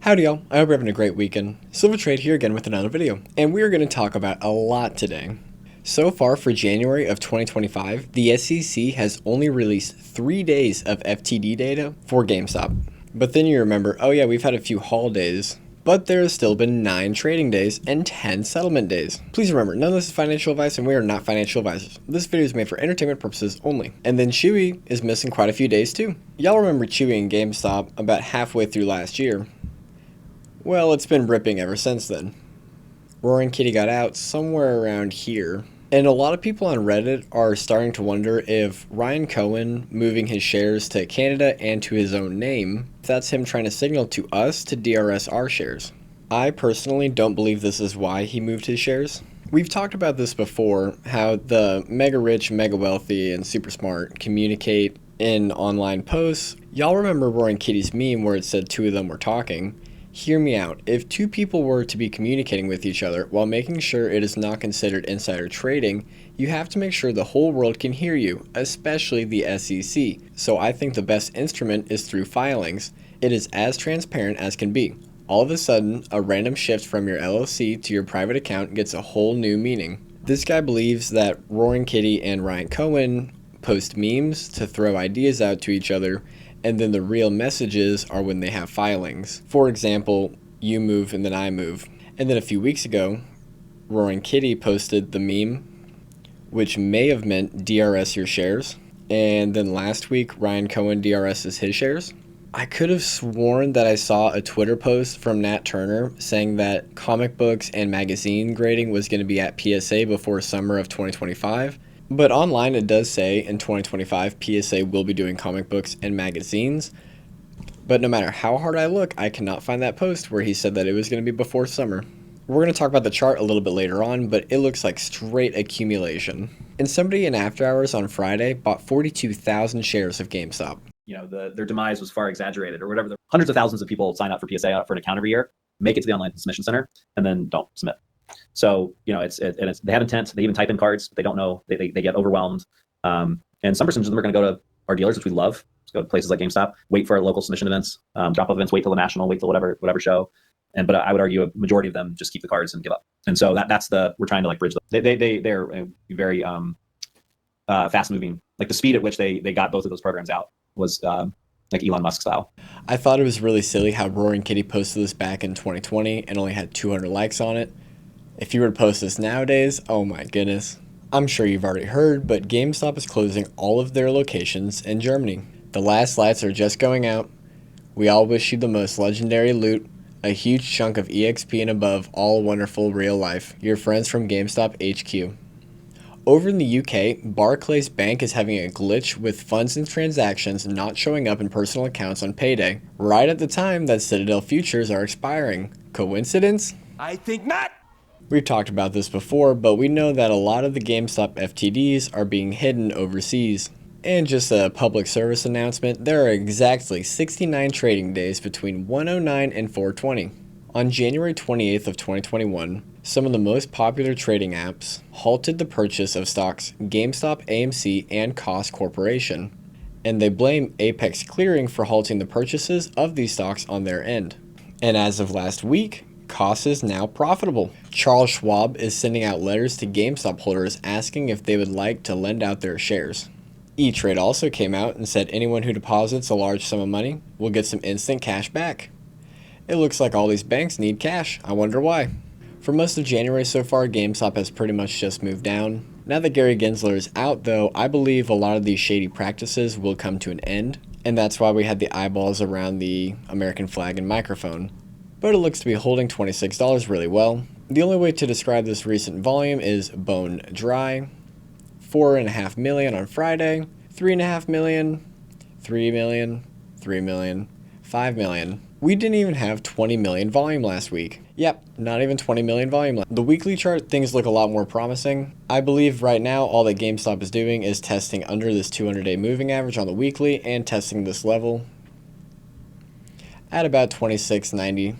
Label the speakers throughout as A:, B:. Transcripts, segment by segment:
A: Howdy y'all, I hope you're having a great weekend. Silver Trade here again with another video, and we are going to talk about a lot today. So far for January of 2025, the SEC has only released 3 days of FTD data for GameStop. But then you remember, oh yeah, we've had a few holidays, but there has still been 9 trading days and 10 settlement days. Please remember, none of this is financial advice and we are not financial advisors. This video is made for entertainment purposes only. And then Chewy is missing quite a few days too. Y'all remember Chewy and GameStop about halfway through last year. Well, it's been ripping ever since then. Roaring Kitty got out somewhere around here. And a lot of people on Reddit are starting to wonder if Ryan Cohen moving his shares to Canada and to his own name, if that's him trying to signal to us to DRS our shares. I personally don't believe this is why he moved his shares. We've talked about this before, how the mega rich, mega wealthy, and super smart communicate in online posts. Y'all remember Roaring Kitty's meme where it said 2 of them were talking? Hear me out. If 2 people were to be communicating with each other while making sure it is not considered insider trading, you have to make sure the whole world can hear you, especially the SEC. So I think the best instrument is through filings. It is as transparent as can be. All of a sudden, a random shift from your LLC to your private account gets a whole new meaning. This guy believes that Roaring Kitty and Ryan Cohen post memes to throw ideas out to each other, and then the real messages are when they have filings. For example, you move and then I move. And then a few weeks ago, Roaring Kitty posted the meme, which may have meant DRS your shares. And then last week, Ryan Cohen DRS's his shares. I could have sworn that I saw a Twitter post from Nat Turner saying that comic books and magazine grading was going to be at PSA before summer of 2025. But online it does say in 2025 PSA will be doing comic books and magazines. But no matter how hard I look, I cannot find that post where he said that it was going to be before summer. We're going to talk about the chart a little bit later on, but it looks like straight accumulation. And somebody in After Hours on Friday bought 42,000 shares of GameStop.
B: You know, their demise was far exaggerated or whatever. Hundreds of thousands of people sign up for PSA for an account every year, make it to the online submission center, and then don't submit. So, you know, they have intent. They even type in cards, but they don't know. They get overwhelmed. And some percentage of them are going to go to our dealers, which we love. Let's go to places like GameStop, wait for local submission events, drop-off events, wait till the national, wait till whatever show. But I would argue a majority of them just keep the cards and give up. And so we're trying to bridge them. They're very fast moving. Like the speed at which they got both of those programs out was like Elon Musk style.
A: I thought it was really silly how Roaring Kitty posted this back in 2020 and only had 200 likes on it. If you were to post this nowadays, oh my goodness. I'm sure you've already heard, but GameStop is closing all of their locations in Germany. The last lights are just going out. We all wish you the most legendary loot, a huge chunk of EXP and above, all wonderful real life. Your friends from GameStop HQ. Over in the UK, Barclays Bank is having a glitch with funds and transactions not showing up in personal accounts on payday, right at the time that Citadel futures are expiring. Coincidence?
C: I think not!
A: We've talked about this before, but we know that a lot of the GameStop FTDs are being hidden overseas. And just a public service announcement, there are exactly 69 trading days between 109 and 420. On January 28th of 2021, some of the most popular trading apps halted the purchase of stocks GameStop, AMC, and Koss Corporation, and they blame Apex Clearing for halting the purchases of these stocks on their end. And as of last week, Koss is now profitable. Charles Schwab is sending out letters to GameStop holders asking if they would like to lend out their shares. E-Trade also came out and said anyone who deposits a large sum of money will get some instant cash back. It looks like all these banks need cash. I wonder why. For most of January so far, GameStop has pretty much just moved down. Now that Gary Gensler is out though, I believe a lot of these shady practices will come to an end, and that's why we had the eyeballs around the American flag and microphone. But it looks to be holding $26 really well. The only way to describe this recent volume is bone dry. 4.5 million on Friday, 3.5 million, 3 million, 3 million, 5 million. We didn't even have 20 million volume last week. Yep, not even 20 million volume. The weekly chart, things look a lot more promising. I believe right now all that GameStop is doing is testing under this 200-day moving average on the weekly and testing this level at about 26.90.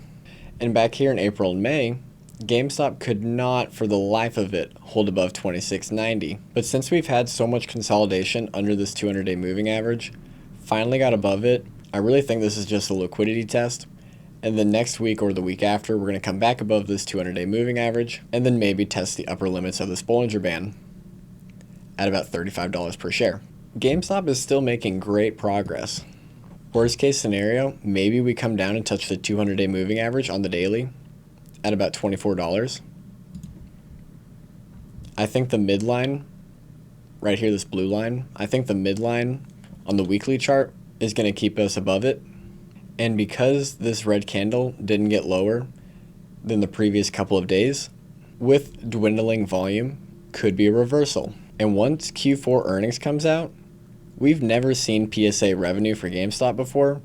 A: And back here in April and May, GameStop could not for the life of it hold above 26.90. But since we've had so much consolidation under this 200-day moving average, finally got above it. I really think this is just a liquidity test. And then next week or the week after, we're going to come back above this 200-day moving average and then maybe test the upper limits of this Bollinger Band at about $35 per share. GameStop is still making great progress. Worst case scenario, maybe we come down and touch the 200-day moving average on the daily at about $24. I think the midline, right here, this blue line, I think the midline on the weekly chart is going to keep us above it. And because this red candle didn't get lower than the previous couple of days, with dwindling volume, could be a reversal. And once Q4 earnings comes out, we've never seen PSA revenue for GameStop before.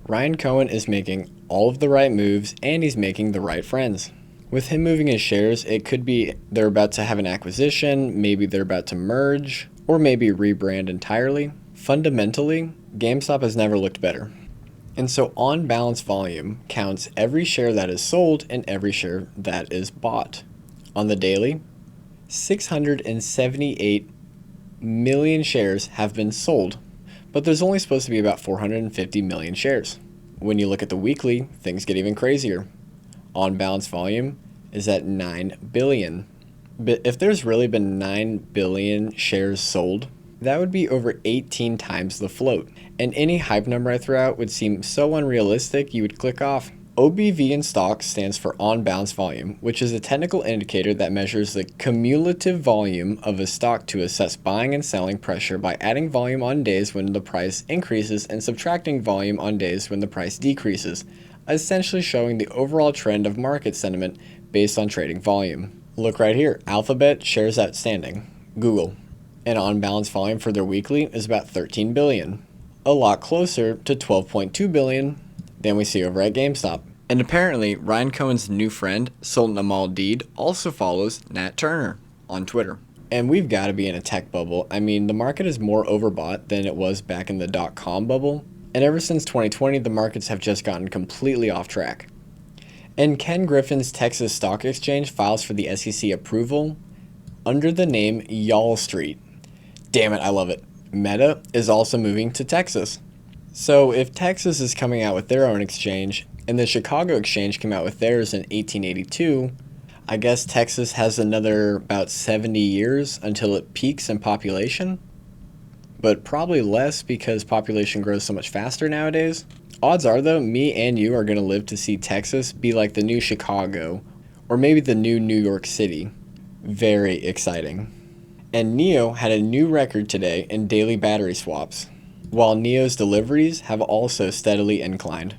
A: Ryan Cohen is making all of the right moves and he's making the right friends. With him moving his shares, it could be they're about to have an acquisition, maybe they're about to merge, or maybe rebrand entirely. Fundamentally, GameStop has never looked better. And so on balance volume counts every share that is sold and every share that is bought. On the daily, 678 million shares have been sold, but there's only supposed to be about 450 million shares. When you look at the weekly, things get even crazier. On balance volume is at 9 billion. But if there's really been 9 billion shares sold, that would be over 18 times the float. And any hype number I throw out would seem so unrealistic you would click off. OBV in stocks stands for on balance volume, which is a technical indicator that measures the cumulative volume of a stock to assess buying and selling pressure by adding volume on days when the price increases and subtracting volume on days when the price decreases, essentially showing the overall trend of market sentiment based on trading volume. Look right here, Alphabet shares outstanding, Google, and on balance volume for their weekly is about 13 billion, a lot closer to 12.2 billion than we see over at GameStop. And apparently, Ryan Cohen's new friend, Sultan Amal Deed, also follows Nat Turner on Twitter. And we've got to be in a tech bubble. I mean, the market is more overbought than it was back in the dot-com bubble. And ever since 2020, the markets have just gotten completely off track. And Ken Griffin's Texas Stock Exchange files for the SEC approval under the name Yall Street. Damn it, I love it. Meta is also moving to Texas. So if Texas is coming out with their own exchange, and the Chicago Exchange came out with theirs in 1882, I guess Texas has another about 70 years until it peaks in population, but probably less because population grows so much faster nowadays. Odds are, though, me and you are going to live to see Texas be like the new Chicago, or maybe the new New York City. Very exciting. And NIO had a new record today in daily battery swaps, while NIO's deliveries have also steadily inclined.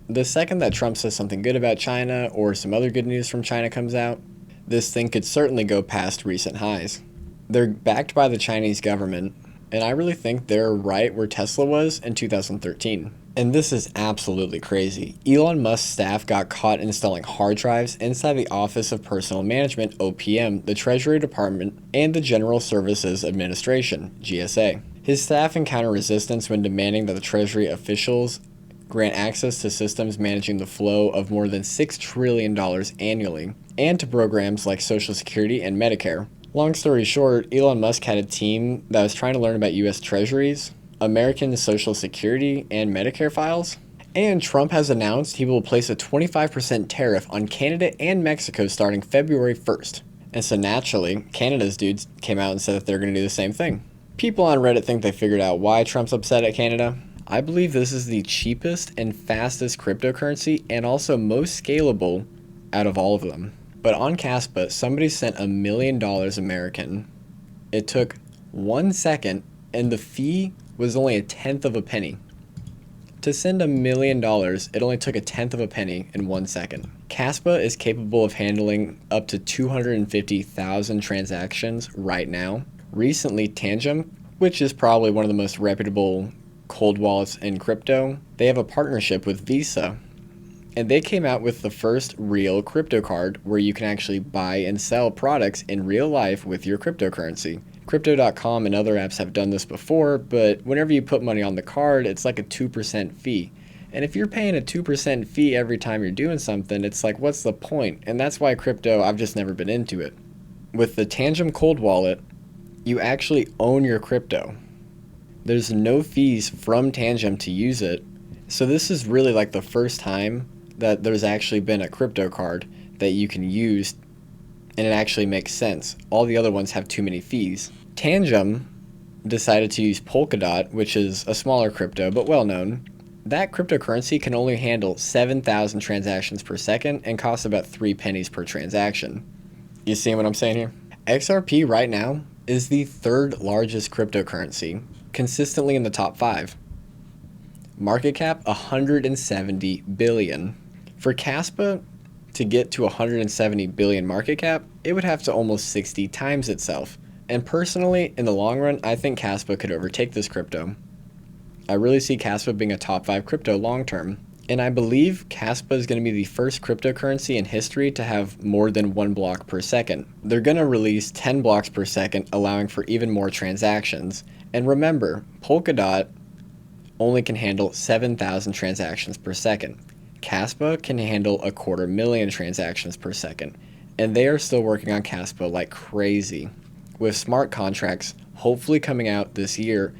A: The second that Trump says something good about China or some other good news from China comes out, this thing could certainly go past recent highs. They're backed by the Chinese government, and I really think they're right where Tesla was in 2013. And this is absolutely crazy. Elon Musk's staff got caught installing hard drives inside the Office of Personnel Management, OPM, the Treasury Department, and the General Services Administration, GSA. His staff encountered resistance when demanding that the Treasury officials grant access to systems managing the flow of more than $6 trillion annually, and to programs like Social Security and Medicare. Long story short, Elon Musk had a team that was trying to learn about U.S. Treasuries, American Social Security, and Medicare files. And Trump has announced he will place a 25% tariff on Canada and Mexico starting February 1st. And so naturally, Canada's dudes came out and said that they're going to do the same thing. People on Reddit think they figured out why Trump's upset at Canada. I believe this is the cheapest and fastest cryptocurrency and also most scalable out of all of them. But on Kaspa, somebody sent $1 million American. It took 1 second and the fee was only 1/10 of a penny. To send $1 million, it only took 1/10 of a penny in 1 second. Kaspa is capable of handling up to 250,000 transactions right now. Recently, Tangem, which is probably one of the most reputable cold wallets in crypto, they have a partnership with Visa, and they came out with the first real crypto card where you can actually buy and sell products in real life with your cryptocurrency. Crypto.com and other apps have done this before, but whenever you put money on the card, it's like a 2% fee. And if you're paying a 2% fee every time you're doing something, it's like, what's the point? And that's why crypto, I've just never been into it. With the Tangem cold wallet, you actually own your crypto. There's no fees from Tangem to use it. So this is really like the first time that there's actually been a crypto card that you can use and it actually makes sense. All the other ones have too many fees. Tangem decided to use Polkadot, which is a smaller crypto but well known. That cryptocurrency can only handle 7,000 transactions per second and costs about 3 pennies per transaction. You see what I'm saying here? XRP right now is the third largest cryptocurrency, consistently in the top 5. Market cap 170 billion. For Kaspa to get to 170 billion market cap, it would have to almost 60 times itself. And personally, in the long run, I think Kaspa could overtake this crypto. I really see Kaspa being a top 5 crypto long term. And I believe Kaspa is going to be the first cryptocurrency in history to have more than 1 block per second. They're going to release 10 blocks per second, allowing for even more transactions. And remember, Polkadot only can handle 7,000 transactions per second. Kaspa can handle 250,000 transactions per second. And they are still working on Kaspa like crazy, with smart contracts hopefully coming out this year,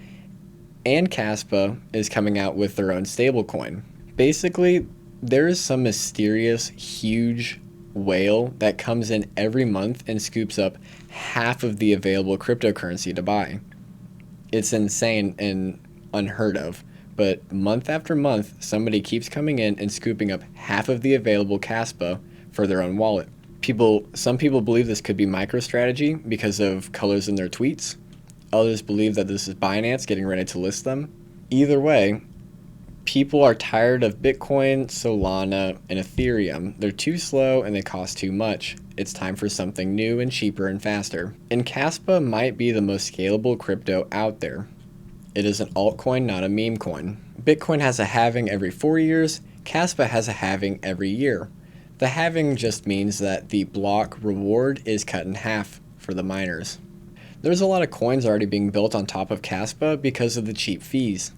A: and Kaspa is coming out with their own stablecoin. Basically, there is some mysterious, huge whale that comes in every month and scoops up half of the available cryptocurrency to buy. It's insane and unheard of, but month after month, somebody keeps coming in and scooping up half of the available Kaspa for their own wallet. Some people believe this could be MicroStrategy because of colors in their tweets. Others believe that this is Binance getting ready to list them. Either way, people are tired of Bitcoin, Solana, and Ethereum. They're too slow and they cost too much. It's time for something new and cheaper and faster. And Kaspa might be the most scalable crypto out there. It is an altcoin, not a meme coin. Bitcoin has a halving every 4 years. Kaspa has a halving every year. The halving just means that the block reward is cut in half for the miners. There's a lot of coins already being built on top of Kaspa because of the cheap fees.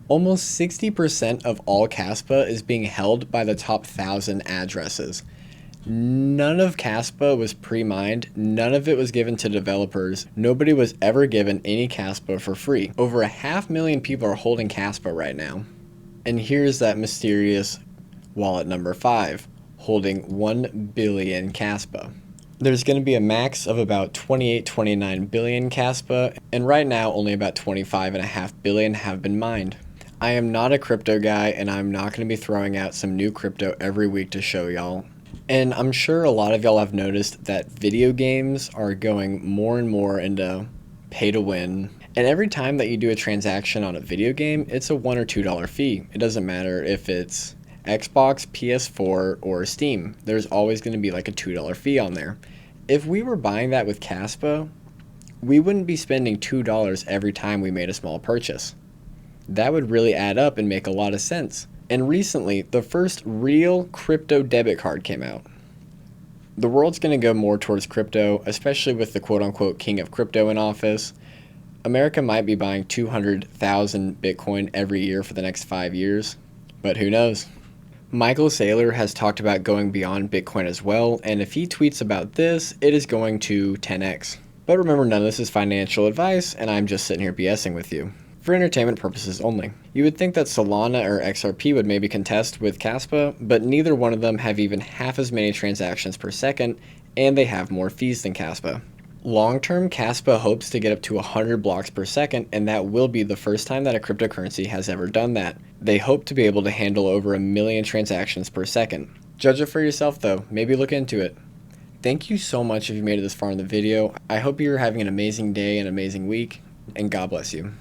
A: Almost 60% of all Kaspa is being held by the top 1,000 addresses. None of Kaspa was pre-mined, none of it was given to developers, nobody was ever given any Kaspa for free. Over 500,000 people are holding Kaspa right now. And here's that mysterious wallet number 5, holding 1 billion Kaspa. There's going to be a max of about 29 billion Kaspa, and right now only about 25.5 billion have been mined. I am not a crypto guy, and I'm not going to be throwing out some new crypto every week to show y'all. And I'm sure a lot of y'all have noticed that video games are going more and more into pay to win. And every time that you do a transaction on a video game, it's a $1 or $2 fee. It doesn't matter if it's Xbox, PS4, or Steam. There's always going to be like a $2 fee on there. If we were buying that with Kaspa, we wouldn't be spending $2 every time we made a small purchase. That would really add up and make a lot of sense. And recently, the first real crypto debit card came out. The world's going to go more towards crypto, especially with the quote-unquote king of crypto in office. America might be buying 200,000 Bitcoin every year for the next 5 years, but who knows? Michael Saylor has talked about going beyond Bitcoin as well, and if he tweets about this, it is going to 10x. But remember, none of this is financial advice, and I'm just sitting here BSing with you. For entertainment purposes only. You would think that Solana or XRP would maybe contest with Kaspa, but neither one of them have even half as many transactions per second, and they have more fees than Kaspa. Long-term, Kaspa hopes to get up to 100 blocks per second, and that will be the first time that a cryptocurrency has ever done that. They hope to be able to handle over 1 million transactions per second. Judge it for yourself though, maybe look into it. Thank you so much if you made it this far in the video. I hope you're having an amazing day and amazing week, and God bless you.